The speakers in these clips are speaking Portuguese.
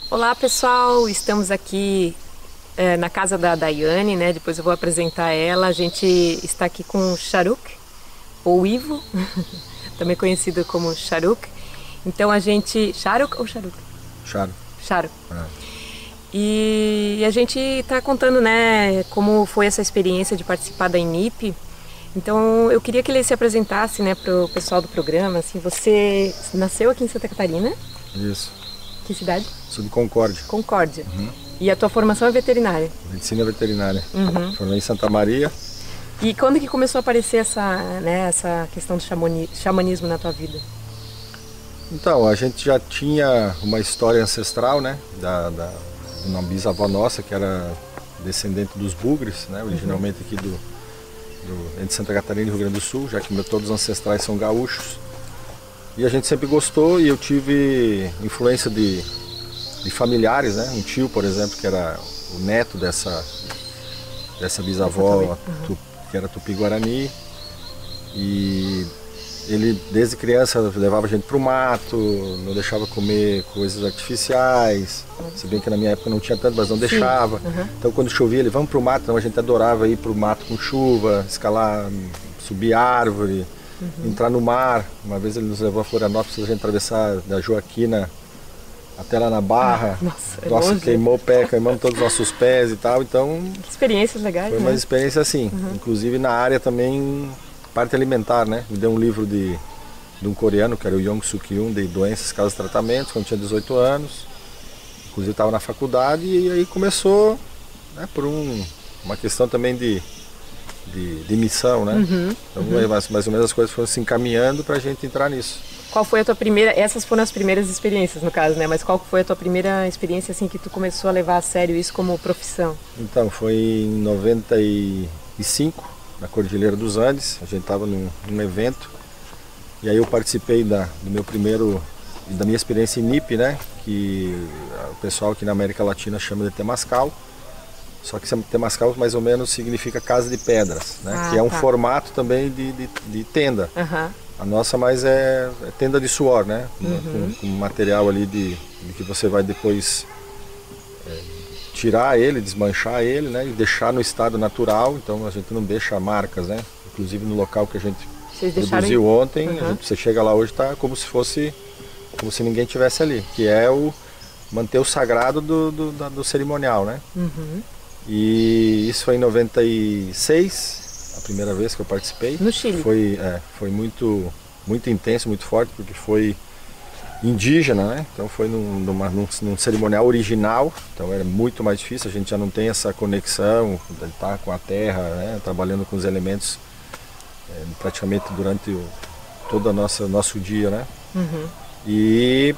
Olá pessoal, estamos aqui na casa da Daiane, né? Depois eu vou apresentar ela. A gente está aqui com o Charuk, ou Ivo, também conhecido como Charuk. Então a gente... Charuk ou Charuk? Charuk. Charuk. E a gente está contando, né, como foi essa experiência de participar da INIP. Então eu queria que ele se apresentasse, né, para o pessoal do programa. Assim, você nasceu aqui em Santa Catarina? Isso. Que cidade? Sou de Concórdia. Concórdia. E a tua formação é veterinária? Medicina veterinária. Formei em Santa Maria. E quando que começou a aparecer essa questão do xamanismo na tua vida? Então, a gente já tinha uma história ancestral, né? De uma bisavó nossa, que era descendente dos bugres, né? Originalmente aqui entre Santa Catarina e Rio Grande do Sul, já que todos os ancestrais são gaúchos. E a gente sempre gostou, e eu tive influência de familiares, né? Um tio, por exemplo, que era o neto dessa bisavó, que era Tupi-Guarani. E ele, desde criança, levava a gente para o mato, não deixava comer coisas artificiais. Se bem que na minha época não tinha tanto, mas não deixava. Então quando chovia, ele, vamos para o mato. Então a gente adorava ir para o mato com chuva, escalar, subir árvore. Entrar no mar. Uma vez ele nos levou a Florianópolis, a gente atravessar da Joaquina até lá na Barra. Nossa, queimou o pé, queimamos todos os nossos pés e tal. Então, que experiências legais, foi uma experiência assim. Inclusive na área também, parte alimentar, né? Me deu um livro de um coreano, que era o Yong Suk-yoon, de doenças, causas e tratamentos, quando tinha 18 anos. Inclusive estava na faculdade, e aí começou, né, por uma questão também de missão, né? Então mais ou menos as coisas foram se encaminhando para a gente entrar nisso. Qual foi a tua primeira... Essas foram as primeiras experiências, no caso, né? Mas qual foi a tua primeira experiência, assim, que tu começou a levar a sério isso como profissão? Então, foi em 95, na Cordilheira dos Andes. A gente estava num evento, e aí eu participei do meu primeiro... da minha experiência em NIP, né? Que o pessoal aqui na América Latina chama de Temascal. Só que Temascal mais ou menos significa casa de pedras, né? Que é um formato também de tenda. A nossa mais é tenda de suor, né? Com material ali de que você vai depois tirar ele, desmanchar ele, né? E deixar no estado natural. Então a gente não deixa marcas, né? Inclusive no local que a gente produziu ontem, você chega lá hoje, tá como se ninguém estivesse ali. Que é manter o sagrado do cerimonial, né? E isso foi em 96, a primeira vez que eu participei. No Chile? Foi muito intenso, muito forte, porque foi indígena, né? Então foi num cerimonial original, então era muito mais difícil, a gente já não tem essa conexão de estar com a terra, né? Trabalhando com os elementos praticamente durante todo o nosso dia, né? E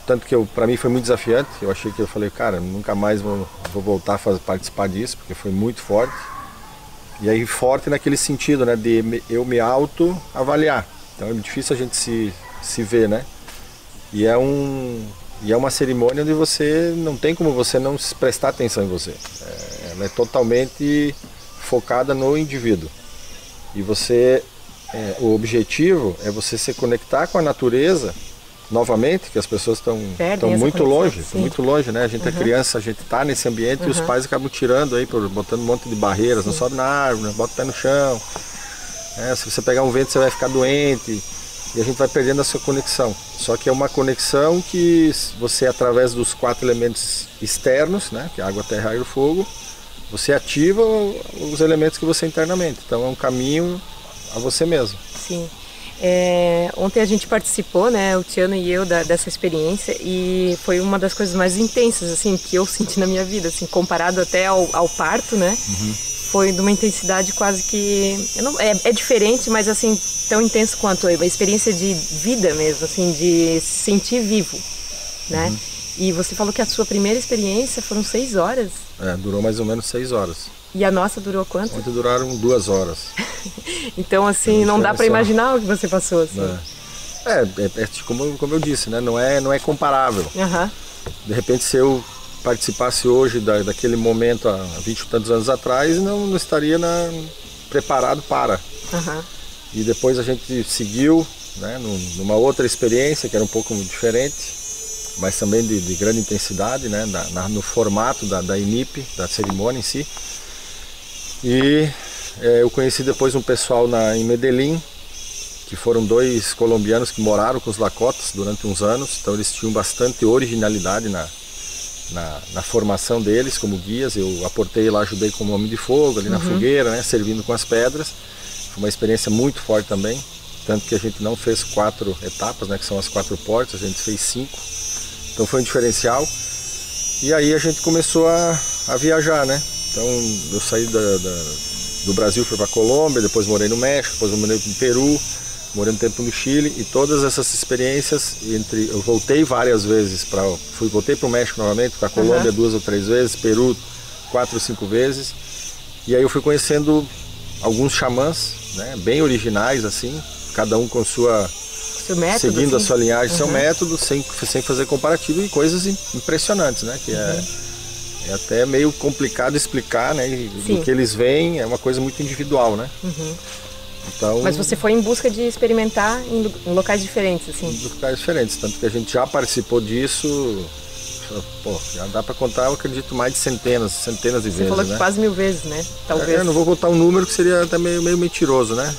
tanto que para mim foi muito desafiante. Eu falei, cara, nunca mais vou voltar a participar disso, porque foi muito forte. E aí forte naquele sentido, né, de eu me auto-avaliar. Então é difícil a gente se ver, né? E é uma cerimônia onde você não tem como você não prestar atenção em você. Ela é totalmente focada no indivíduo. E o objetivo é você se conectar com a natureza novamente, que as pessoas estão muito longe, né? A gente é criança, a gente está nesse ambiente e os pais acabam tirando aí, botando um monte de barreiras, não sobe na árvore, bota o pé no chão. Se você pegar um vento, você vai ficar doente. E a gente vai perdendo essa conexão. Só que é uma conexão que você, através dos 4 elementos externos, né, que é água, terra, ar e fogo, você ativa os elementos que você internamente. Então é um caminho a você mesmo. Sim. Ontem a gente participou, né, o Tiano e eu, dessa experiência, e foi uma das coisas mais intensas assim, que eu senti na minha vida, assim, comparado até ao parto, né? Foi de uma intensidade quase que... é diferente, mas assim, tão intenso quanto uma experiência de vida mesmo, assim, de se sentir vivo, né? E você falou que a sua primeira experiência foram 6 horas. Durou mais ou menos 6 horas. E a nossa durou quanto? Ontem duraram 2 horas. Então, assim, não dá para imaginar o que você passou, assim. Como eu disse, né? Não é comparável. De repente, se eu participasse hoje daquele momento há 20 e tantos anos atrás, não estaria preparado para. E depois a gente seguiu, né, numa outra experiência que era um pouco diferente, mas também de grande intensidade, né, no formato da INIP, da cerimônia em si. E eu conheci depois um pessoal em Medellín, que foram 2 colombianos que moraram com os Lakotas durante uns anos, então eles tinham bastante originalidade na formação deles como guias. Eu aportei lá, ajudei como homem de fogo ali na fogueira, né, servindo com as pedras. Foi uma experiência muito forte também, tanto que a gente não fez 4 etapas, né, que são as 4 portas, a gente fez 5. Então foi um diferencial. E aí a gente começou a viajar, né? Então eu saí do Brasil, fui para Colômbia, depois morei no México, depois morei no Peru, morei um tempo no Chile, e todas essas experiências, eu voltei várias vezes, voltei para o México novamente, para a Colômbia 2 ou 3 vezes, Peru 4 ou 5 vezes, e aí eu fui conhecendo alguns xamãs, né, bem originais assim, cada um com seu método, seguindo assim? A sua linhagem, seu método, sem fazer comparativo, e coisas impressionantes, né, que é até meio complicado explicar, né, do que eles veem, é uma coisa muito individual, né. Então, mas você foi em busca de experimentar em locais diferentes, assim? Em locais diferentes, tanto que a gente já participou disso, já dá para contar, eu acredito, mais de centenas de vezes. Você falou que quase 1000 vezes, né? Talvez. Eu não vou contar um número que seria até meio mentiroso, né?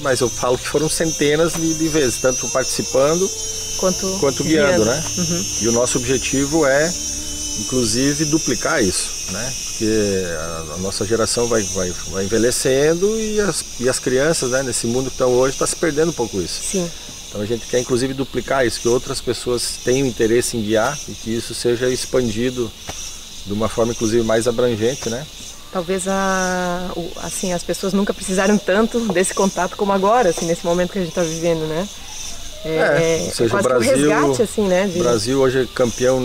Mas eu falo que foram centenas de vezes, tanto participando quanto guiando, né? E o nosso objetivo é, inclusive, duplicar isso, né? Porque a nossa geração vai envelhecendo e as crianças, né, nesse mundo que estão hoje, está se perdendo um pouco isso. Sim. Então a gente quer inclusive duplicar isso, que outras pessoas tenham interesse em guiar e que isso seja expandido de uma forma inclusive mais abrangente, né? Talvez assim, as pessoas nunca precisaram tanto desse contato como agora, assim, nesse momento que a gente está vivendo, né? Ou seja, quase o Brasil, um resgate, assim, né? O Brasil hoje é campeão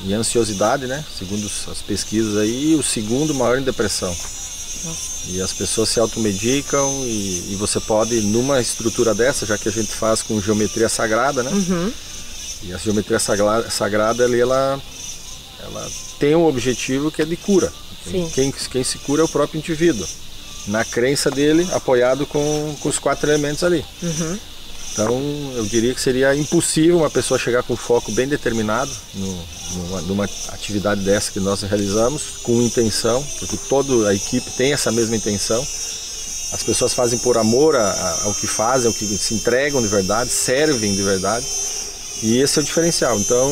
em ansiosidade, né? Segundo as pesquisas aí, o segundo maior em depressão. Nossa. E as pessoas se automedicam e você pode, numa estrutura dessa, já que a gente faz com geometria sagrada, né? E a geometria sagrada ali, ela tem um objetivo que é de cura. Quem se cura é o próprio indivíduo, na crença dele, apoiado com os 4 elementos ali. Então eu diria que seria impossível uma pessoa chegar com foco bem determinado numa atividade dessa que nós realizamos, com intenção, porque toda a equipe tem essa mesma intenção. As pessoas fazem por amor ao que fazem, ao que se entregam de verdade, servem de verdade, e esse é o diferencial. Então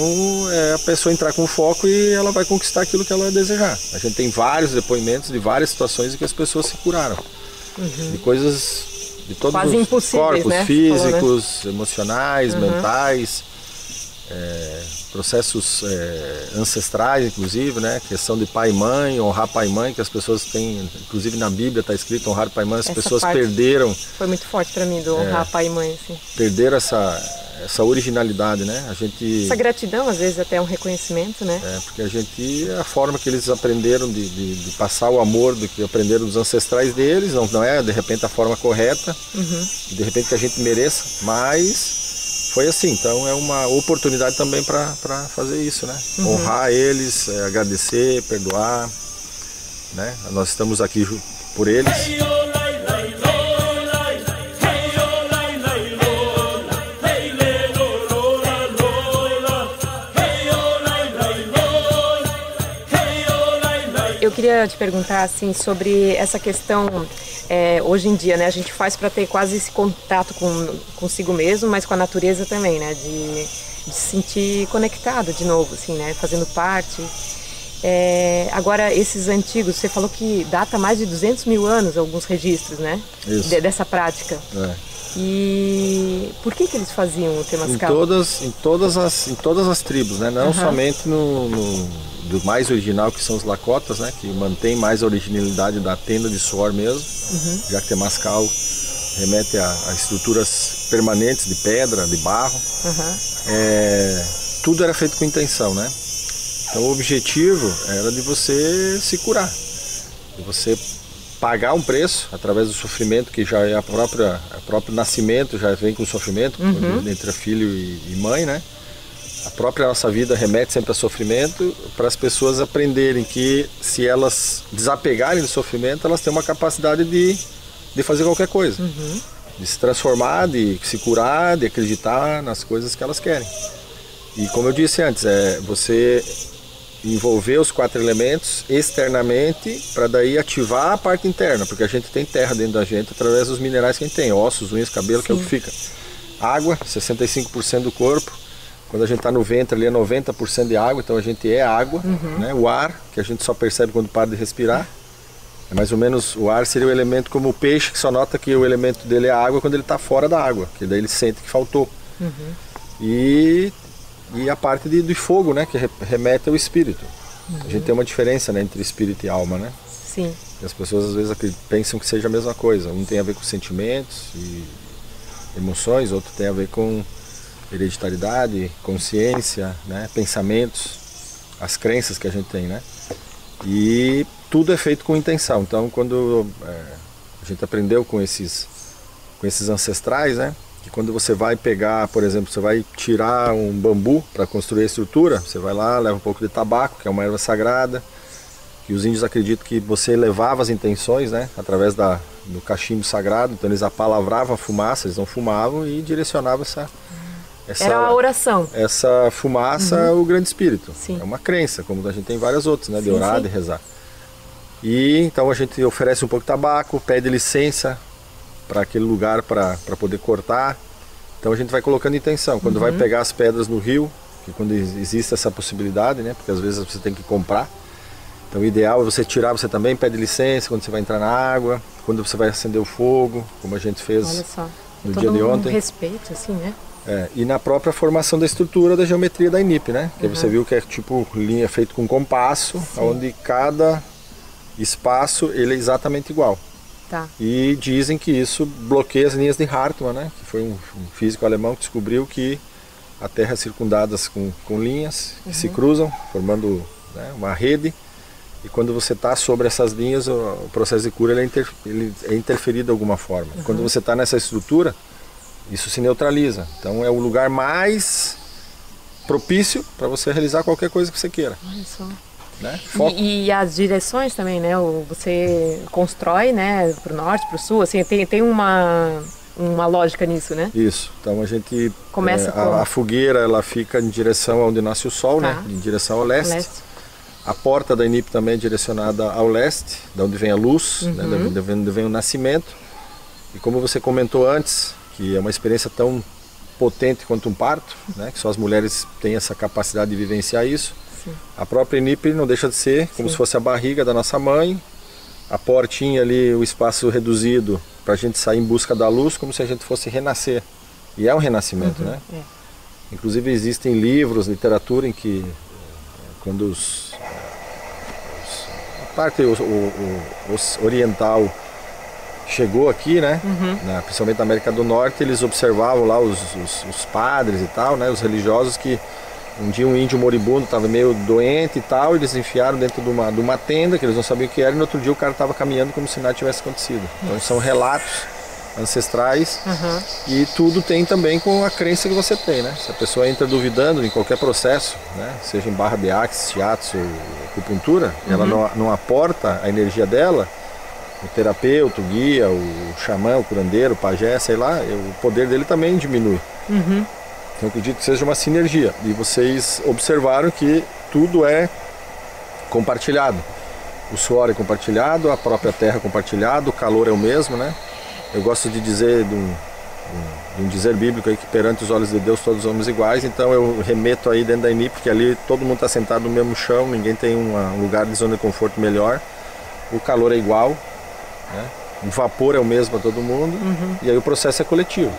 é a pessoa entrar com foco e ela vai conquistar aquilo que ela desejar. A gente tem vários depoimentos de várias situações em que as pessoas se curaram, de coisas de todos quase os corpos, né? físicos, mentais, processos ancestrais, inclusive, né? Questão de pai e mãe, honrar pai e mãe, que as pessoas têm, inclusive na Bíblia está escrito honrar pai e mãe, as pessoas perderam. Foi muito forte para mim, do honrar pai e mãe, assim. Perderam essa originalidade, né? Essa gratidão, às vezes até um reconhecimento, né? Porque a forma que eles aprenderam de passar o amor do que aprenderam dos ancestrais deles, não é de repente a forma correta, de repente que a gente mereça, mas foi assim. Então é uma oportunidade também para fazer isso, né? Honrar eles, agradecer, perdoar, né? Nós estamos aqui por eles. queria te perguntar assim sobre essa questão, hoje em dia, né? A gente faz para ter quase esse contato consigo mesmo, mas com a natureza também, né? De se sentir conectado de novo, assim, né? Fazendo parte. Agora, esses antigos, você falou que data mais de 200 mil anos, alguns registros, né? Isso. Dessa prática. E por que eles faziam o Temazcal? Em todas as tribos, né? Não somente do mais original, que são os Lakotas, né? Que mantém mais a originalidade da tenda de suor mesmo, já que Temazcal remete a estruturas permanentes de pedra, de barro. Tudo era feito com intenção, né? Então o objetivo era de você se curar, de você pagar um preço através do sofrimento, que já é o próprio nascimento já vem com sofrimento, entre filho e mãe, né? A própria nossa vida remete sempre a sofrimento, para as pessoas aprenderem que se elas desapegarem do sofrimento, elas têm uma capacidade de fazer qualquer coisa, de se transformar, de se curar, de acreditar nas coisas que elas querem. E como eu disse antes, você envolver os 4 elementos externamente para daí ativar a parte interna, porque a gente tem terra dentro da gente através dos minerais que a gente tem, ossos, unhas, cabelo, que é o que fica. Água, 65% do corpo. Quando a gente está no ventre ali é 90% de água, então a gente é água, né? O ar, que a gente só percebe quando para de respirar. É mais ou menos, o ar seria o elemento como o peixe, que só nota que o elemento dele é a água quando ele está fora da água, que daí ele sente que faltou. E a parte de fogo, né, que remete ao espírito. A gente tem uma diferença, né, entre espírito e alma, né? Sim. E as pessoas às vezes pensam que seja a mesma coisa. Um tem a ver com sentimentos e emoções, outro tem a ver com hereditariedade, consciência, né, pensamentos, as crenças que a gente tem, né? E tudo é feito com intenção. Então, quando a gente aprendeu com esses ancestrais, né? Que quando você vai pegar, por exemplo, você vai tirar um bambu para construir a estrutura, você vai lá, leva um pouco de tabaco, que é uma erva sagrada, que os índios acreditam que você elevava as intenções, né? Através do cachimbo sagrado, então eles apalavravam a fumaça, eles não fumavam e direcionavam era a oração. Essa fumaça ao grande espírito. Sim. É uma crença, como a gente tem várias outras, né? De orar, de rezar. E então a gente oferece um pouco de tabaco, pede licença para aquele lugar para poder cortar. Então a gente vai colocando intenção. Quando vai pegar as pedras no rio, que quando existe essa possibilidade, né? Porque às vezes você tem que comprar. Então o ideal é você tirar, você também pede licença quando você vai entrar na água, quando você vai acender o fogo, como a gente fez no dia de ontem. Respeito, assim, né? E na própria formação da estrutura da geometria da INIP, né? Que você viu que é tipo linha feita com compasso, onde cada espaço ele é exatamente igual. E dizem que isso bloqueia as linhas de Hartmann, né? Que foi um físico alemão que descobriu que a Terra é circundada com linhas que se cruzam, formando, né, uma rede. E quando você está sobre essas linhas, o processo de cura ele é interferido de alguma forma. Quando você está nessa estrutura, isso se neutraliza. Então é o lugar mais propício para você realizar qualquer coisa que você queira. Olha só. Né? E as direções também, né? Você constrói, né? Para o norte, para o sul, assim, tem uma lógica nisso, né? Isso. Então a gente começa a fogueira ela fica em direção aonde nasce o sol, né? Em direção ao leste. A porta da INIP também é direcionada ao leste, da onde vem a luz, né? De onde vem o nascimento. E como você comentou antes, que é uma experiência tão potente quanto um parto, né? Que só as mulheres têm essa capacidade de vivenciar isso. A própria INIP não deixa de ser como se fosse a barriga da nossa mãe, a portinha ali, o espaço reduzido para a gente sair em busca da luz, como se a gente fosse renascer. E é um renascimento, né? Inclusive existem livros, literatura em que quando a parte oriental chegou aqui, né? Principalmente na América do Norte, eles observavam lá os padres e tal, né? Os religiosos que um dia um índio moribundo estava meio doente e tal, eles enfiaram dentro de uma tenda que eles não sabiam o que era, e no outro dia o cara estava caminhando como se nada tivesse acontecido. Então são relatos ancestrais e tudo tem também com a crença que você tem, né? Se a pessoa entra duvidando em qualquer processo, né? Seja em barra de axis, shiatsu, acupuntura, ela não aporta a energia dela, o terapeuta, o guia, o xamã, o curandeiro, o pajé, sei lá, o poder dele também diminui. Então eu acredito que seja uma sinergia. E vocês observaram que tudo é compartilhado. o suor é compartilhado, a própria terra é compartilhada, o calor é o mesmo, né? Eu gosto de dizer, de um dizer bíblico aí, que perante os olhos de Deus todos somos iguais, então eu remeto aí dentro da INIP, porque ali todo mundo está sentado no mesmo chão, ninguém tem um lugar de zona de conforto melhor, o calor é igual, né? O vapor é o mesmo para todo mundo, e aí o processo é coletivo.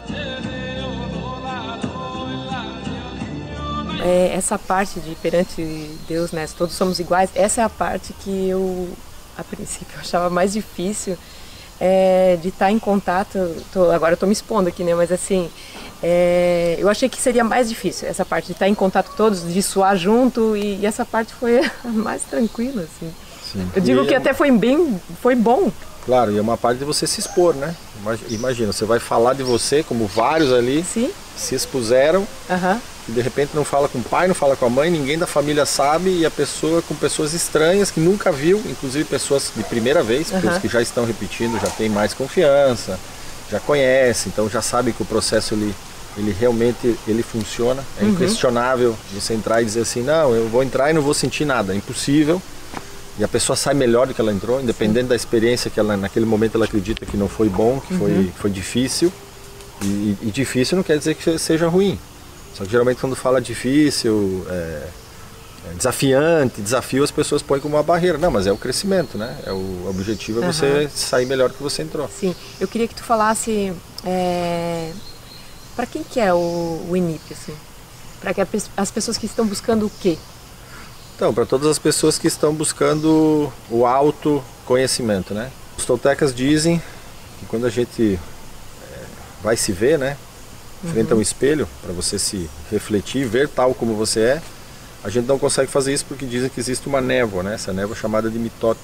Essa parte de perante Deus, né, todos somos iguais, essa é a parte que eu, a princípio, achava mais difícil, de estar em contato. Agora eu estou me expondo aqui, né, mas assim, eu achei que seria mais difícil, essa parte de estar em contato com todos, de suar junto, e essa parte foi a mais tranquila, assim. Sim. Eu digo que até foi bom. Claro, e é uma parte de você se expor, né? Imagina, você vai falar de você, como vários ali Sim. se expuseram, e de repente não fala com o pai, não fala com a mãe, ninguém da família sabe, e a pessoa com pessoas estranhas que nunca viu, inclusive pessoas de primeira vez, pessoas que já estão repetindo, já tem mais confiança, já conhece, então já sabe que o processo ele realmente funciona, é inquestionável você entrar e dizer assim, não, eu vou entrar e não vou sentir nada, é impossível. E a pessoa sai melhor do que ela entrou, independente da experiência que ela naquele momento ela acredita que não foi bom, que foi difícil. E difícil não quer dizer que seja ruim. Só que geralmente quando fala difícil, desafiante, desafio, as pessoas põem como uma barreira. Não, mas é o crescimento, né? O objetivo é você sair melhor do que você entrou. Sim, eu queria que tu falasse para quem que é o INIP, assim? Para que as pessoas que estão buscando o quê? Então, para todas as pessoas que estão buscando o autoconhecimento, né? Os toltecas dizem que quando a gente vai se ver, né? Frente a um espelho, para você se refletir, ver tal como você é, a gente não consegue fazer isso porque dizem que existe uma névoa, né? Essa névoa chamada de mitote.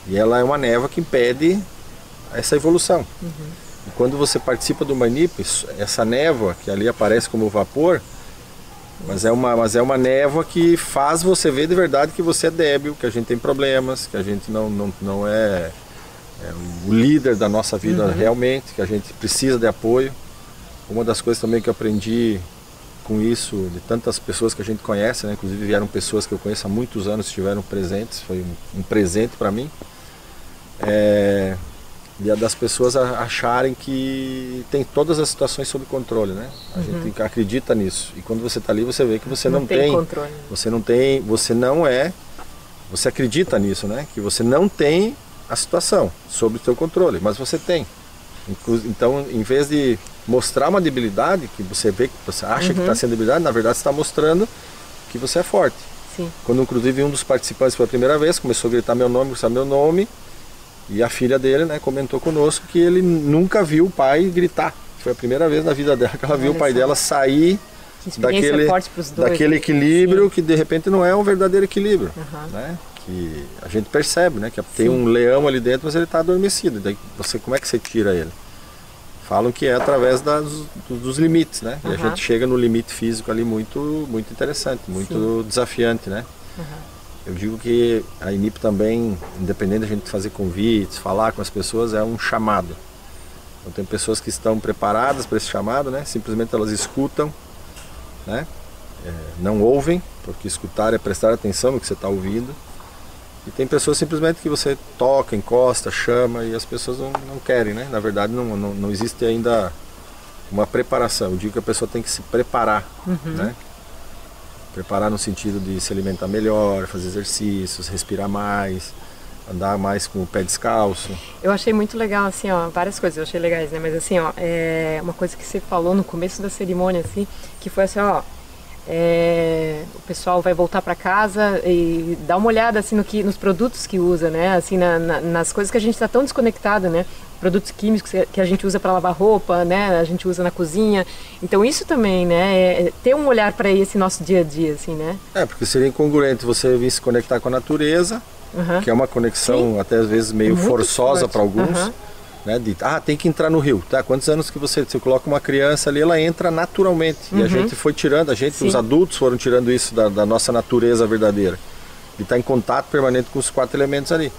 E ela é uma névoa que impede essa evolução. E quando você participa do INIP, essa névoa, que ali aparece como vapor, mas é uma névoa que faz você ver de verdade que você é débil, que a gente tem problemas, que a gente não é o líder da nossa vida realmente, que a gente precisa de apoio. Uma das coisas também que eu aprendi com isso, de tantas pessoas que a gente conhece, né? Inclusive vieram pessoas que eu conheço há muitos anos, estiveram presentes, foi um presente para mim, das pessoas acharem que tem todas as situações sob controle, né? A gente acredita nisso. E quando você está ali, você vê que você não tem controle. Você acredita nisso, né? Que você não tem a situação sob o seu controle, mas você tem. Então, em vez de mostrar uma debilidade, que você vê, que você acha que está sendo debilidade, na verdade você está mostrando que você é forte. Sim. Quando, inclusive, um dos participantes pela primeira vez começou a gritar meu nome, e a filha dele, né, comentou conosco que ele nunca viu o pai gritar. Foi a primeira vez na vida dela que ela viu o pai dela sair daquele equilíbrio. Sim. Que de repente não é um verdadeiro equilíbrio. Né? Que a gente percebe, né, que tem um leão ali dentro, mas ele está adormecido. Daí como é que você tira ele? Falam que é através dos limites, né? E a gente chega no limite físico ali muito, muito interessante, muito desafiante, né? Eu digo que a INIP também, independente da gente fazer convites, falar com as pessoas, é um chamado. Então tem pessoas que estão preparadas para esse chamado, né? Simplesmente elas escutam, né? Não ouvem, porque escutar é prestar atenção no que você está ouvindo. E tem pessoas simplesmente que você toca, encosta, chama e as pessoas não querem, né? Na verdade não existe ainda uma preparação. Eu digo que a pessoa tem que se preparar, né? Preparar no sentido de se alimentar melhor, fazer exercícios, respirar mais, andar mais com o pé descalço. Eu achei muito legal, assim, ó, várias coisas eu achei legais, né? Mas assim, ó, uma coisa que você falou no começo da cerimônia, assim, que foi assim, ó, o pessoal vai voltar para casa e dá uma olhada assim nos produtos que usa, né? Assim, nas coisas que a gente está tão desconectado, né? Produtos químicos que a gente usa para lavar roupa, né? A gente usa na cozinha. Então isso também, né? Ter um olhar para esse nosso dia a dia, assim, né? Porque seria incongruente você vir se conectar com a natureza, que é uma conexão até às vezes meio forçosa para alguns. Né, tem que entrar no rio, tá? Quantos anos que você coloca uma criança ali, ela entra naturalmente. E a gente foi tirando, os adultos foram tirando isso da nossa natureza verdadeira. E está em contato permanente com os 4 elementos ali.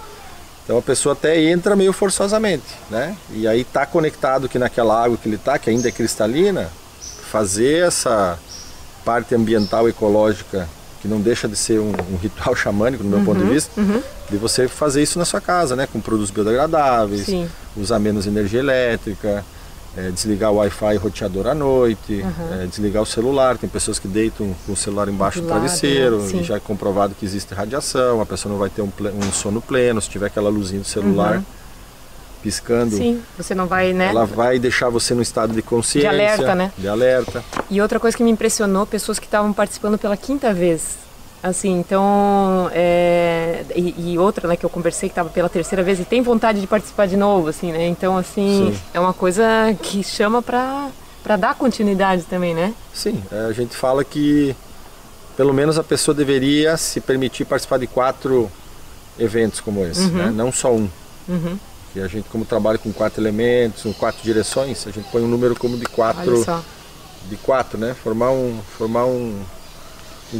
Então a pessoa até entra meio forçosamente, né? E aí está conectado que naquela água que ele está, que ainda é cristalina, fazer essa parte ambiental ecológica que não deixa de ser um ritual xamânico, no meu ponto de vista, de você fazer isso na sua casa, né? Com produtos biodegradáveis, Sim. usar menos energia elétrica, desligar o Wi-Fi roteador à noite, desligar o celular. Tem pessoas que deitam com o celular embaixo do travesseiro, né? e já é comprovado que existe radiação, a pessoa não vai ter um sono pleno, se tiver aquela luzinha do celular piscando. Sim, você não vai, né? Ela vai deixar você no estado de consciência. De alerta, né? De alerta. E outra coisa que me impressionou, pessoas que estavam participando pela 5ª vez. Assim, então, e outra, né, que eu conversei que estava pela 3ª vez e tem vontade de participar de novo, assim, né? Então, assim, é uma coisa que chama para dar continuidade também, né? Sim, a gente fala que pelo menos a pessoa deveria se permitir participar de 4 eventos como esse, né? Não só um. E a gente, como trabalha com 4 elementos, com 4 direções, a gente põe um número como de 4. Olha só. De 4, né? Formar um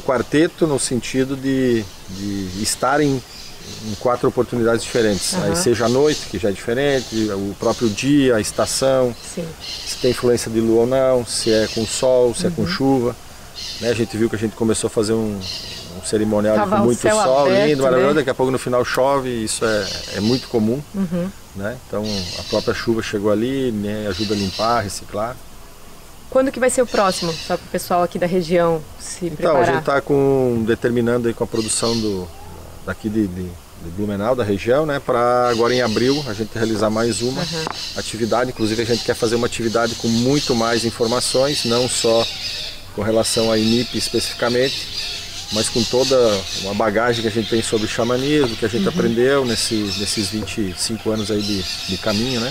quarteto no sentido de estar em 4 oportunidades diferentes. Aí seja a noite, que já é diferente, o próprio dia, a estação, Sim. se tem influência de lua ou não, se é com sol, se é com chuva. Né? A gente viu que a gente começou a fazer um cerimonial com muito sol, aberto, lindo, maravilhoso, né? daqui a pouco no final chove, isso é muito comum. Né? Então a própria chuva chegou ali, né? Ajuda a limpar, reciclar. Quando que vai ser o próximo? Só para o pessoal aqui da região se preparar. Então, a gente está determinando aí com a produção daqui de Blumenau, da região, né? Para agora em abril a gente realizar mais uma atividade. Inclusive a gente quer fazer uma atividade com muito mais informações, não só com relação à INIP especificamente, mas com toda uma bagagem que a gente tem sobre o xamanismo, que a gente aprendeu nesses 25 anos aí de caminho, né?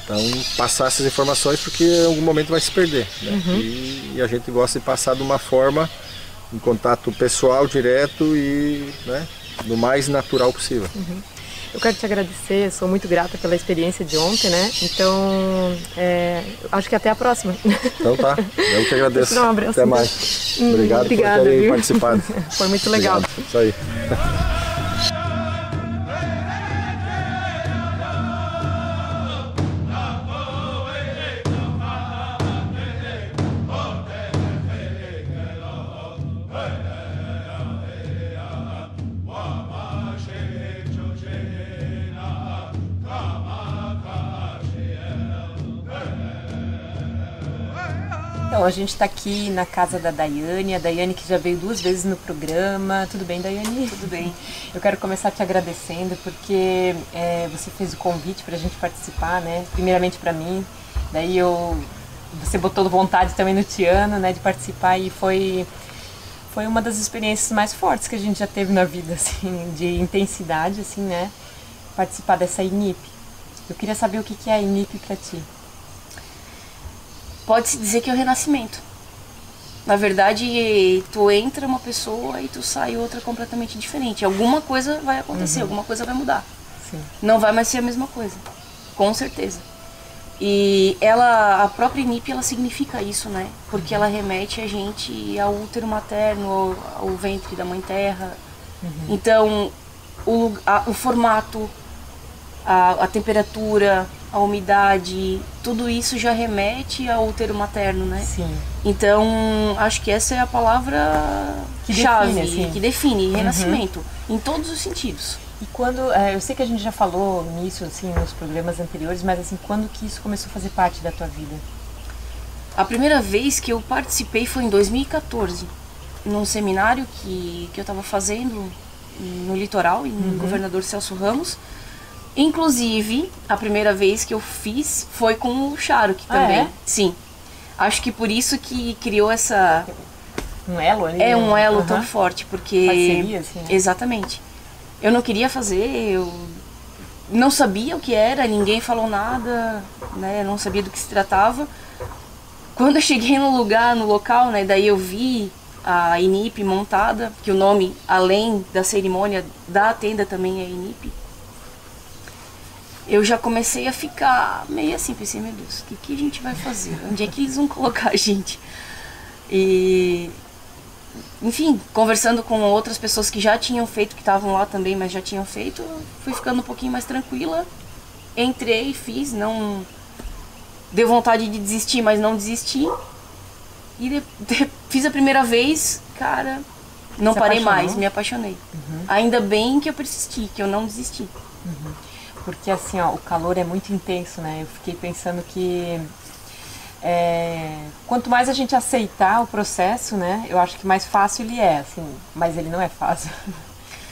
Então, passar essas informações porque em algum momento vai se perder. Né? E a gente gosta de passar de uma forma, em contato pessoal, direto e, né, do mais natural possível. Eu quero te agradecer, sou muito grata pela experiência de ontem, né? Então, acho que até a próxima. Então tá, eu que agradeço. Não, um abraço. Até mais. Obrigado Obrigada, por terem viu? participado. Foi muito legal. Obrigado. Isso aí. Então, a gente está aqui na casa da Daiane, a Daiane que já veio 2 vezes no programa. Tudo bem, Daiane? Tudo bem. Eu quero começar te agradecendo porque você fez o convite para a gente participar, né? Primeiramente para mim, daí você botou vontade também no Tiano, né, de participar e foi uma das experiências mais fortes que a gente já teve na vida, assim, de intensidade, assim, né? Participar dessa INIP. Eu queria saber o que é a INIP para ti. Pode-se dizer que é o renascimento. Na verdade, tu entra uma pessoa e tu sai outra completamente diferente. Alguma coisa vai acontecer, alguma coisa vai mudar. Sim. Não vai mais ser a mesma coisa, com certeza. E a própria INIP, ela significa isso, né? Porque ela remete a gente ao útero materno, ao ventre da Mãe Terra. Então, o formato, a temperatura, a umidade, tudo isso já remete ao útero materno, né? Sim. Então, acho que essa é a palavra-chave que define renascimento, em todos os sentidos. E quando, eu sei que a gente já falou nisso, assim, nos programas anteriores, mas assim, quando que isso começou a fazer parte da tua vida? A primeira vez que eu participei foi em 2014, num seminário que eu estava fazendo no litoral, em Governador Celso Ramos. Inclusive, a primeira vez que eu fiz foi com o Charuk também. É? Sim. Acho que por isso que criou essa... Um elo ali? É um elo tão forte, porque... Parceria, assim, né? Exatamente. Eu não queria fazer, eu não sabia o que era, ninguém falou nada, né? Eu não sabia do que se tratava. Quando eu cheguei no local, né? Daí eu vi a INIP montada, que o nome, além da cerimônia da tenda, também é INIP. Eu já comecei a ficar meio assim, pensei, meu Deus, o que a gente vai fazer? Onde é que eles vão colocar a gente? E, enfim, conversando com outras pessoas que já tinham feito, que estavam lá também, mas já tinham feito, fui ficando um pouquinho mais tranquila. Entrei, fiz, não... Deu vontade de desistir, mas não desisti. E fiz a primeira vez, cara, Não Se parei apaixonou? mais, me apaixonei. Ainda bem que eu persisti, que eu não desisti. Porque assim, ó, o calor é muito intenso, né? Eu fiquei pensando que quanto mais a gente aceitar o processo, né? Eu acho que mais fácil ele é, assim. Mas ele não é fácil,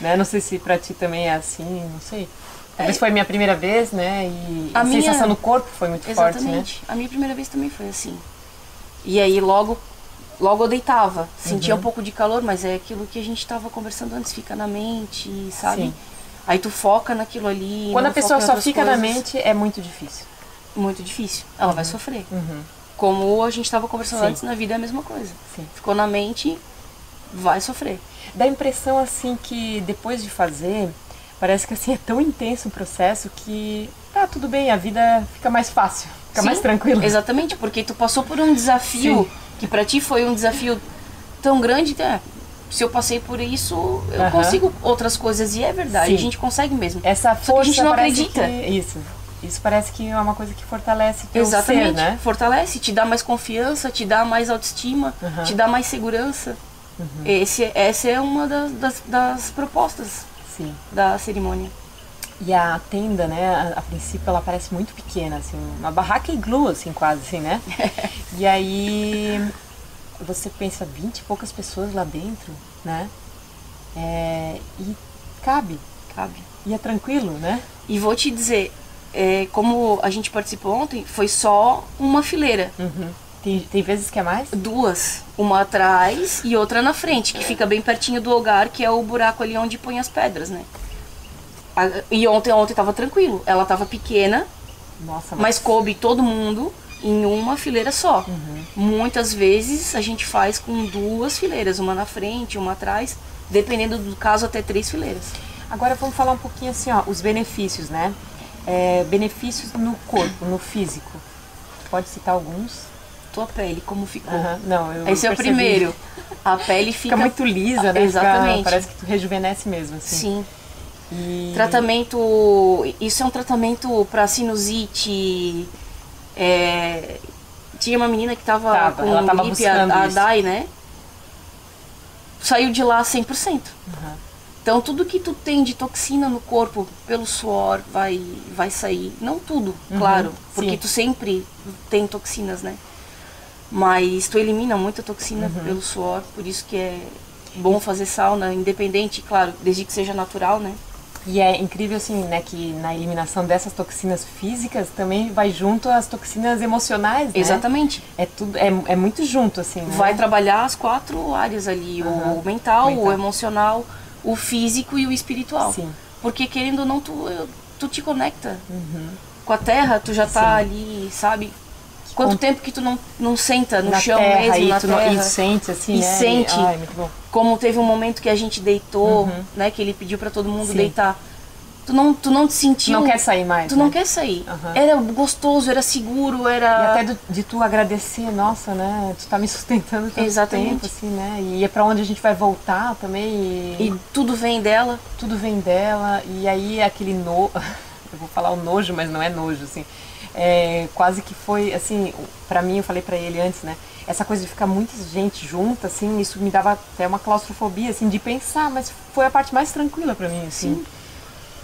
né? Não sei se pra ti também é assim, não sei. Talvez foi a minha primeira vez, né? E a sensação no corpo foi muito forte, né? Exatamente. A minha primeira vez também foi assim. E aí logo eu deitava. Sentia um pouco de calor, mas é aquilo que a gente estava conversando antes, fica na mente, sabe? Sim. Aí tu foca naquilo ali. Quando não a pessoa foca em só outras fica na coisas. mente, é muito difícil. Muito difícil. Ela vai sofrer. Como a gente estava conversando Sim. antes, na vida é a mesma coisa. Sim. Ficou na mente, vai sofrer. Dá a impressão, assim, que depois de fazer, parece que assim é tão intenso o processo que tá tudo bem, a vida fica mais fácil, fica Sim, mais tranquila. Exatamente, porque tu passou por um desafio Sim. que pra ti foi um desafio tão grande, se eu passei por isso, eu Aham. consigo outras coisas. E é verdade, Sim. a gente consegue mesmo. Essa Só que força a gente não parece acredita. Isso parece que é uma coisa que fortalece teu Exatamente, ser, né? fortalece, te dá mais confiança, te dá mais autoestima, Aham. te dá mais segurança. Essa é uma das propostas Sim. da cerimônia. E a tenda, né, a princípio ela parece muito pequena, assim, uma barraca iglu, assim, quase, assim, né? E aí você pensa, 20 e poucas pessoas lá dentro, né? E cabe. E é tranquilo, né? E vou te dizer, como a gente participou ontem, foi só uma fileira. Tem vezes que é mais? Duas. Uma atrás e outra na frente, que fica bem pertinho do lugar, que é o buraco ali onde põe as pedras, né? E ontem tava tranquilo. Ela tava pequena, Nossa, mas coube todo mundo em uma fileira só. Muitas vezes a gente faz com duas fileiras, uma na frente, uma atrás, dependendo do caso, até 3 fileiras. Agora vamos falar um pouquinho assim, ó, os benefícios, né? Benefícios no corpo, no físico. Pode citar alguns? Tua pele, como ficou? Não, eu Esse é o percebi. primeiro. A pele Fica muito lisa, né? Exatamente. Parece que tu rejuvenesce mesmo, assim. Sim. E... Tratamento. Isso é um tratamento para sinusite. Tinha uma menina que tava ela tava gripe, buscando a isso. Dai, né? Saiu de lá 100%. Então tudo que tu tem de toxina no corpo, pelo suor, vai sair. Não tudo, claro. Porque sim. tu sempre tem toxinas, né? Mas tu elimina muita toxina pelo suor. Por isso que é bom fazer sauna, independente, claro, desde que seja natural, né? E é incrível, assim, né, que na eliminação dessas toxinas físicas também vai junto as toxinas emocionais, né? Exatamente. É tudo, é muito junto, assim, né? Vai trabalhar as 4 áreas ali, o mental, o emocional, o físico e o espiritual. Sim. Porque querendo ou não, tu te conecta com a terra, tu já tá ali, sabe? Quanto tempo que tu não senta no na chão terra, mesmo, e na tu terra. e sente, assim, E né? sente. Ai, muito bom. Como teve um momento que a gente deitou, né? Que ele pediu pra todo mundo Sim. deitar. Tu não te sentiu... Não quer sair mais, Tu né? não quer sair. Era gostoso, era seguro, E era... até de tu agradecer, nossa, né? Tu tá me sustentando tanto Exatamente. tempo, assim, né? E é pra onde a gente vai voltar também. E tudo vem dela. Tudo vem dela. E aí aquele eu vou falar o nojo, mas não é nojo, assim. Quase que foi, assim, pra mim, eu falei pra ele antes, né? Essa coisa de ficar muita gente junta, assim, isso me dava até uma claustrofobia, assim, de pensar, mas foi a parte mais tranquila pra mim, assim. Sim.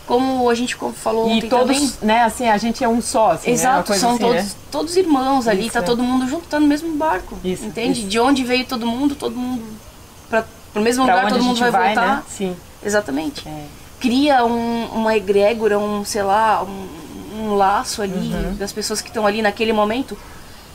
Como a gente falou E ontem todos, também. né, assim, a gente é um só, assim, né? Uma Exato, coisa são assim, todos, né? todos irmãos ali, Isso, tá é. todo mundo junto, tá no mesmo barco. Isso, entende? isso. De onde veio todo mundo pro mesmo Pra lugar onde todo a mundo gente vai voltar. né? Sim. Exatamente. É. Cria uma egrégora, sei lá, um laço ali das pessoas que estão ali naquele momento.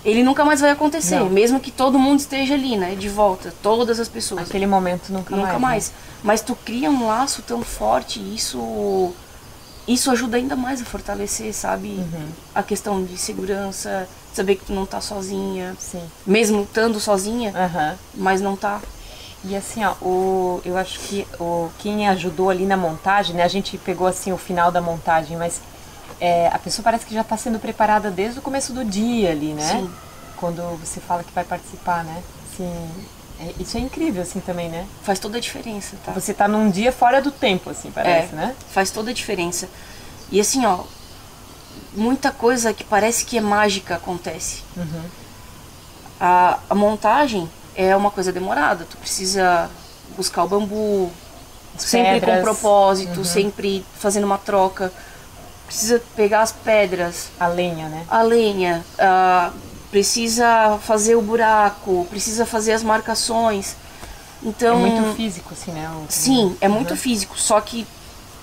Ele nunca mais vai acontecer, Não. mesmo que todo mundo esteja ali, né? De volta, todas as pessoas. Aquele momento nunca mais. Né? Mas tu cria um laço tão forte e isso ajuda ainda mais a fortalecer, sabe? A questão de segurança, saber que tu não tá sozinha. Sim. Mesmo estando sozinha, mas não tá. E assim, ó, eu acho que quem ajudou ali na montagem, né? A gente pegou assim o final da montagem, mas a pessoa parece que já está sendo preparada desde o começo do dia ali, né? Sim. Quando você fala que vai participar, né? Assim, isso é incrível, assim, também, né? Faz toda a diferença, tá? Você tá num dia fora do tempo, assim, parece, né? Faz toda a diferença. E assim, ó, muita coisa que parece que é mágica acontece. A montagem é uma coisa demorada. Tu precisa buscar o bambu, sempre pedras. com propósito, sempre fazendo uma troca. Precisa pegar as pedras, A lenha, né? a lenha, precisa fazer o buraco, precisa fazer as marcações. Então, É muito físico, assim, né? sim, é muito físico. Só que,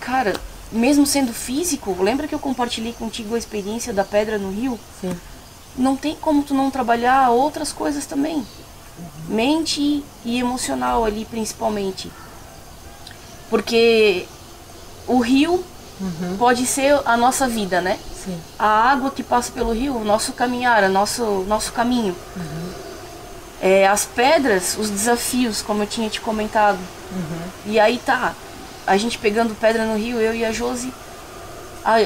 cara, mesmo sendo físico, lembra que eu compartilhei contigo a experiência da pedra no rio? Sim. Não tem como tu não trabalhar outras coisas também. Mente e emocional ali, principalmente. Porque o rio pode ser a nossa vida, né? Sim. A água que passa pelo rio, o nosso caminhar, nosso caminho. As pedras, os desafios, como eu tinha te comentado. E aí tá, a gente pegando pedra no rio, eu e a Josi.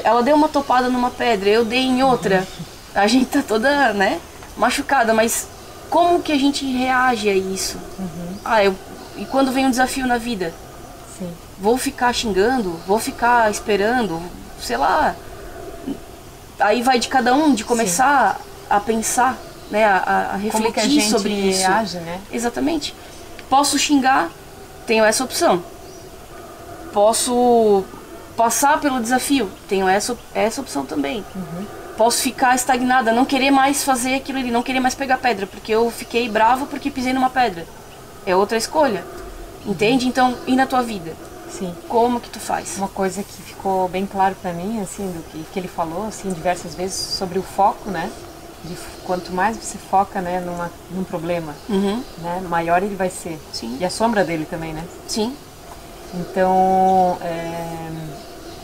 Ela deu uma topada numa pedra, eu dei em outra. A gente tá toda, né, machucada, mas como que a gente reage a isso? E quando vem um desafio na vida? Sim. Vou ficar xingando? Vou ficar esperando? Sei lá. Aí vai de cada um, de começar a pensar, né, a refletir Como que a gente sobre isso. reage, né? Exatamente. Posso xingar? Tenho essa opção. Posso passar pelo desafio? Tenho essa opção também. Posso ficar estagnada, não querer mais fazer aquilo ali, não querer mais pegar pedra, porque eu fiquei brava porque pisei numa pedra. É outra escolha. Entende? Então, e na tua vida? Sim. Como que tu faz? Uma coisa que ficou bem claro pra mim, assim, do que ele falou, assim, diversas vezes, sobre o foco, né? Quanto mais você foca, né, num problema, né, maior ele vai ser. Sim. E a sombra dele também, né? Sim. Então,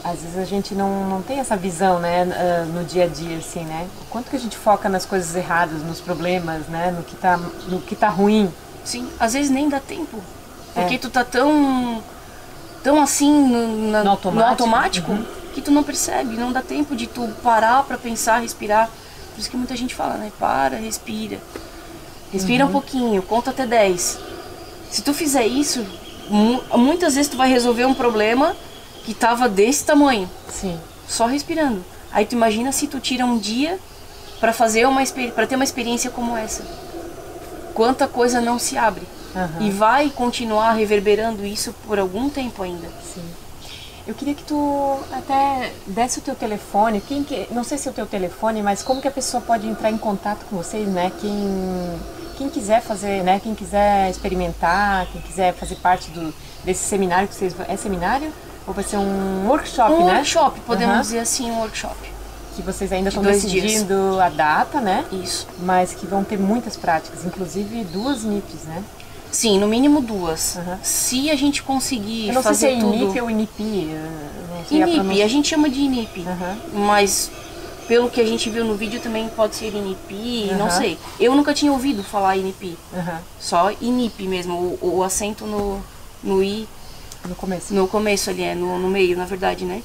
às vezes a gente não tem essa visão, né, no dia a dia, assim, né? O quanto que a gente foca nas coisas erradas, nos problemas, né, no que tá ruim. Sim. Às vezes nem dá tempo. Porque tu tá tão assim no automático que tu não percebe, não dá tempo de tu parar pra pensar, respirar. Por isso que muita gente fala, né? Para, respira. Respira um pouquinho, conta até 10. Se tu fizer isso, muitas vezes tu vai resolver um problema que tava desse tamanho. Sim. Só respirando. Aí tu imagina se tu tira um dia pra ter uma experiência como essa. Quanta coisa não se abre. E vai continuar reverberando isso por algum tempo ainda. Sim. Eu queria que tu até desse o teu telefone, não sei se é o teu telefone, mas como que a pessoa pode entrar em contato com vocês, né? Quem quiser fazer, né? Quem quiser experimentar, quem quiser fazer parte desse seminário que vocês... É seminário? Ou vai ser um workshop, né? Workshop, podemos dizer assim, um workshop. Que vocês ainda estão 2 decidindo a data, né? Isso. Mas que vão ter muitas práticas, inclusive 2 NIPs, né? Sim, no mínimo 2. Se a gente conseguir eu não fazer sei se é tudo... INIP ou INIPI. Não sei INIP, a gente chama de INIP. Mas pelo que a gente viu no vídeo também pode ser INIP, não sei. Eu nunca tinha ouvido falar INIP. Só INIP mesmo, o acento no I. No começo. No começo ali, no meio, na verdade, né?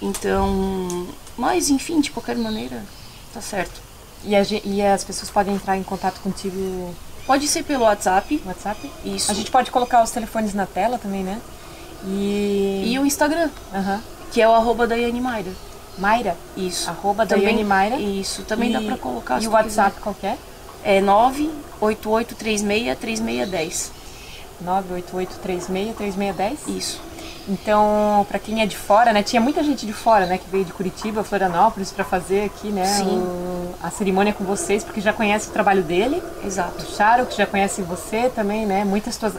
Então... Mas, enfim, de qualquer maneira, tá certo. E as pessoas podem entrar em contato contigo... Pode ser pelo WhatsApp. WhatsApp? Isso. A gente pode colocar os telefones na tela também, né? E o Instagram, que é o @Daiane Mayra. Mayra? Isso. @Daiane Mayra. Isso, também dá pra colocar. E o WhatsApp qual que é? É 988363610. 988363610? Isso. Então, pra quem é de fora, né? Tinha muita gente de fora, né? Que veio de Curitiba, Florianópolis, pra fazer aqui, né? A cerimônia com vocês, porque já conhece o trabalho dele. Exato. O Charo, que já conhece você também, né?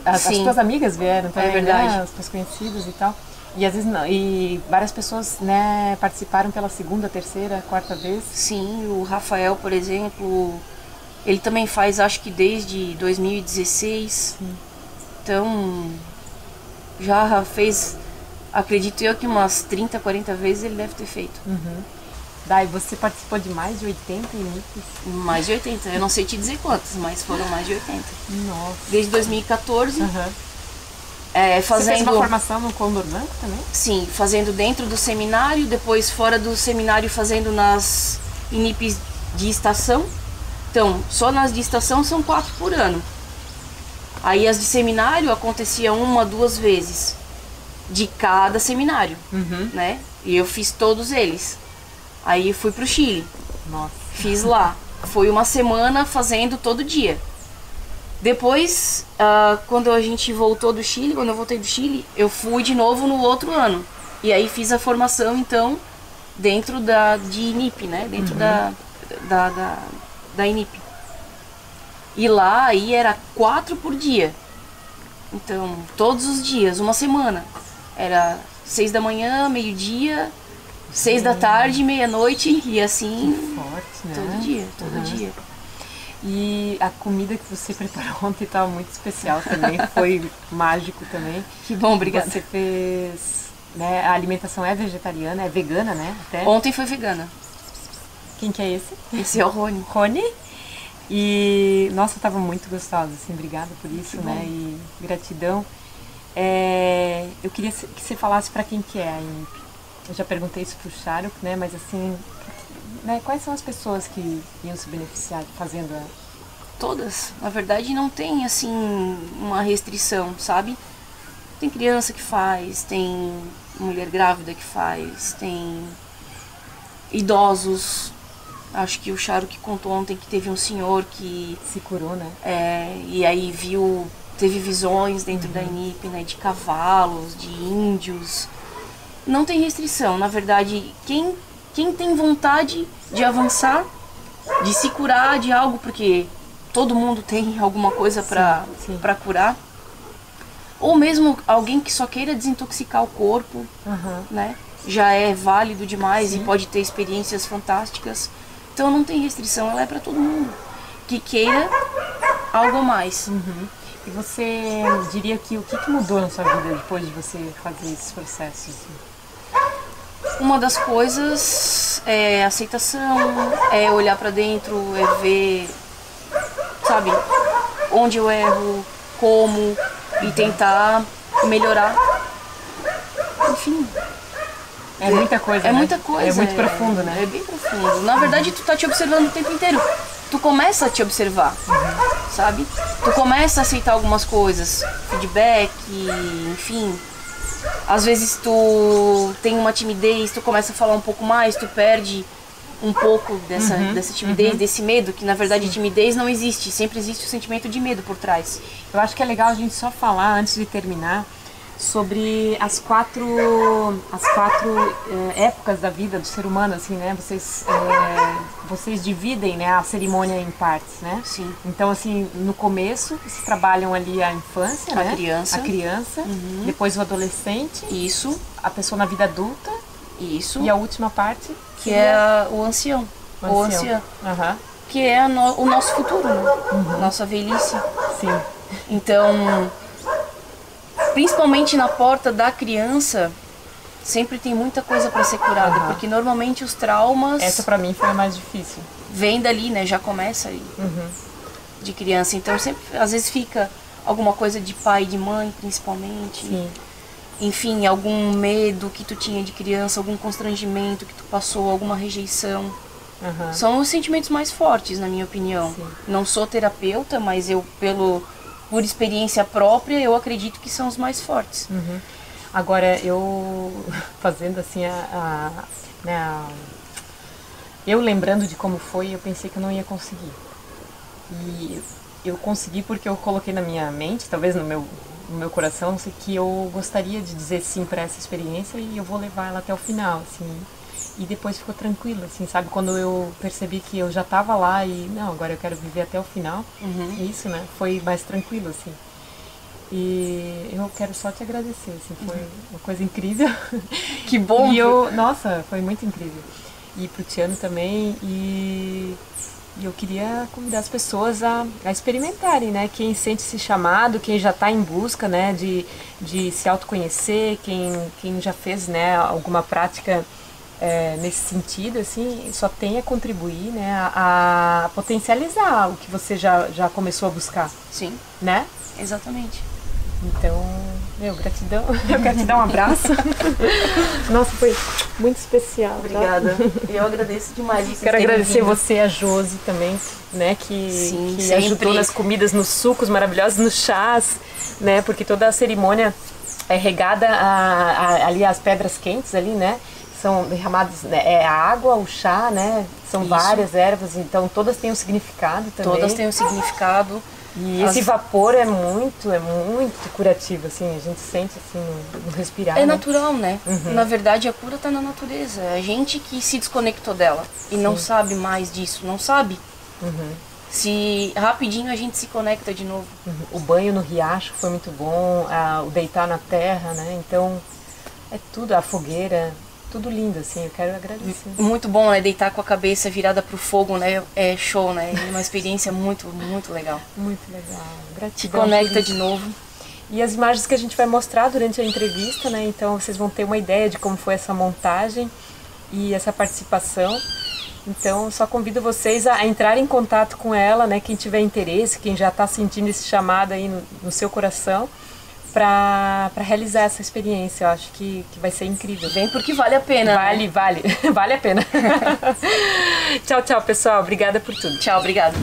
As tuas amigas vieram também, verdade. né? As tuas conhecidas e tal. E às vezes não. E várias pessoas, né, participaram pela 2ª, 3ª, 4ª vez. Sim, o Rafael, por exemplo, ele também faz, acho que desde 2016. Sim. Então, já fez, acredito eu que umas 30, 40 vezes ele deve ter feito. Daí você participou de mais de 80 NIPs? Mais de 80, eu não sei te dizer quantas, mas foram mais de 80. Nossa. Desde 2014. Você Fazendo... fez uma formação no Condor Branco também? Sim, fazendo dentro do seminário, depois fora do seminário fazendo nas INIPs de estação. Então, só nas de estação são 4 por ano. Aí as de seminário acontecia 1, 2 vezes de cada seminário, né? E eu fiz todos eles. Aí fui pro Chile. Nossa. Fiz lá. Foi uma semana fazendo todo dia. Depois, quando a gente voltou do Chile, quando eu voltei do Chile, eu fui de novo no outro ano. E aí fiz a formação, então, dentro de INIP, né? Dentro da INIP. E lá, aí era 4 por dia. Então, todos os dias, uma semana. Era 6 da manhã, meio-dia, 6 da tarde, meia-noite e assim. Que forte, né? Todo dia. E a comida que você preparou ontem estava muito especial também, foi mágico também. Que bom, obrigada. Você fez, né, a alimentação é vegetariana, é vegana, né? Até. Ontem foi vegana. Quem que é esse? Esse é o Rony. Rony. E, nossa, estava muito gostosa, assim, obrigada por isso, Que né? bom. E gratidão. Eu queria que você falasse para quem que é a INIP. Eu já perguntei isso pro Charuk, né? Mas assim, né, quais são as pessoas que iam se beneficiar fazendo a... Todas. Na verdade, não tem, assim, uma restrição, sabe? Tem criança que faz, tem mulher grávida que faz, tem idosos. Acho que o Charuk contou ontem que teve um senhor que... Se curou, né? E aí teve visões dentro da INIP, né? De cavalos, de índios. Não tem restrição. Na verdade, quem tem vontade de avançar, de se curar de algo, porque todo mundo tem alguma coisa para curar. Ou mesmo alguém que só queira desintoxicar o corpo, né? Já é válido demais e pode ter experiências fantásticas. Então não tem restrição, ela é para todo mundo que queira algo a mais. E você diria que o que mudou na sua vida depois de você fazer esses processos? Uma das coisas é aceitação, é olhar para dentro, é ver, sabe, onde eu erro, como, e tentar melhorar. Enfim. É muita coisa, É né? muita coisa. É muito profundo, né? É bem profundo. Na verdade, tu tá te observando o tempo inteiro. Tu começa a te observar, sabe? Tu começa a aceitar algumas coisas, feedback, enfim. Às vezes tu tem uma timidez, tu começa a falar um pouco mais, tu perde um pouco dessa timidez, desse medo, que na verdade timidez não existe, sempre existe o sentimento de medo por trás. Eu acho que é legal a gente só falar, antes de terminar, sobre as quatro épocas da vida do ser humano, assim, né? Vocês dividem, né, a cerimônia em partes, né? Sim. Então, assim, no começo, vocês trabalham ali a infância, né? A criança. Depois o adolescente. Isso. A pessoa na vida adulta. Isso. E a última parte? Que é o ancião. O ancião. Que é o nosso futuro, né? Nossa velhice. Sim. Então, principalmente na porta da criança, sempre tem muita coisa para ser curada, porque normalmente os traumas... Essa pra mim foi a mais difícil. Vem dali, né? Já começa aí, de criança. Então, sempre, às vezes fica alguma coisa de pai e de mãe, principalmente. Sim. Enfim, algum medo que tu tinha de criança, algum constrangimento que tu passou, alguma rejeição. São os sentimentos mais fortes, na minha opinião. Sim. Não sou terapeuta, mas eu, por experiência própria, eu acredito que são os mais fortes. Agora, eu fazendo assim, eu lembrando de como foi, eu pensei que eu não ia conseguir. E eu consegui porque eu coloquei na minha mente, talvez no meu coração, não sei, que eu gostaria de dizer sim para essa experiência e eu vou levar ela até o final, assim. E depois ficou tranquilo, assim, sabe? Quando eu percebi que eu já estava lá e, não, agora eu quero viver até o final, isso, né? Foi mais tranquilo, assim. E eu quero só te agradecer, assim, foi uma coisa incrível. Que bom! Nossa, foi muito incrível. E pro Tiano também, e eu queria convidar as pessoas a experimentarem, né? Quem sente-se chamado, quem já está em busca, né? De se autoconhecer, quem já fez, né? Alguma prática nesse sentido, assim, só tem a contribuir, né? A potencializar o que você já começou a buscar. Sim. Né? Exatamente. Então, gratidão. Eu quero te dar um abraço. Nossa, foi muito especial. Obrigada. Eu agradeço demais. Quero agradecer você, a Josi também, né, que ajudou nas comidas, nos sucos maravilhosos, nos chás, né, porque toda a cerimônia é regada ali as pedras quentes ali, né, são derramadas, né, a água, o chá, né, são várias ervas, então todas têm um significado também. Todas têm um significado. E esse vapor é muito curativo, assim, a gente sente assim no respirar. É né? natural, né? Na verdade, a cura tá na natureza. É a gente que se desconectou dela e não sabe mais disso, não sabe. Se rapidinho a gente se conecta de novo. O banho no riacho foi muito bom, o deitar na terra, né? Então, é tudo, a fogueira, tudo lindo, assim, eu quero agradecer. Muito bom, né? Deitar com a cabeça virada pro fogo, né? É show, né? É uma experiência muito, muito legal. Muito legal, gratidão. Te conecta de novo. E as imagens que a gente vai mostrar durante a entrevista, né? Então vocês vão ter uma ideia de como foi essa montagem e essa participação. Então só convido vocês a entrar em contato com ela, né? Quem tiver interesse, quem já está sentindo esse chamado aí no seu coração, para realizar essa experiência. Eu acho que vai ser incrível. Vem porque vale a pena. Vale a pena. Tchau, tchau, pessoal. Obrigada por tudo. Tchau, obrigada.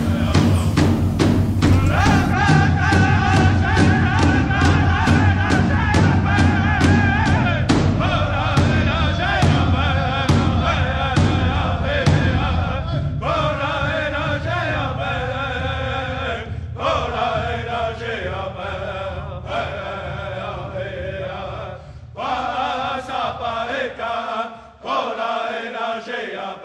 Ora energia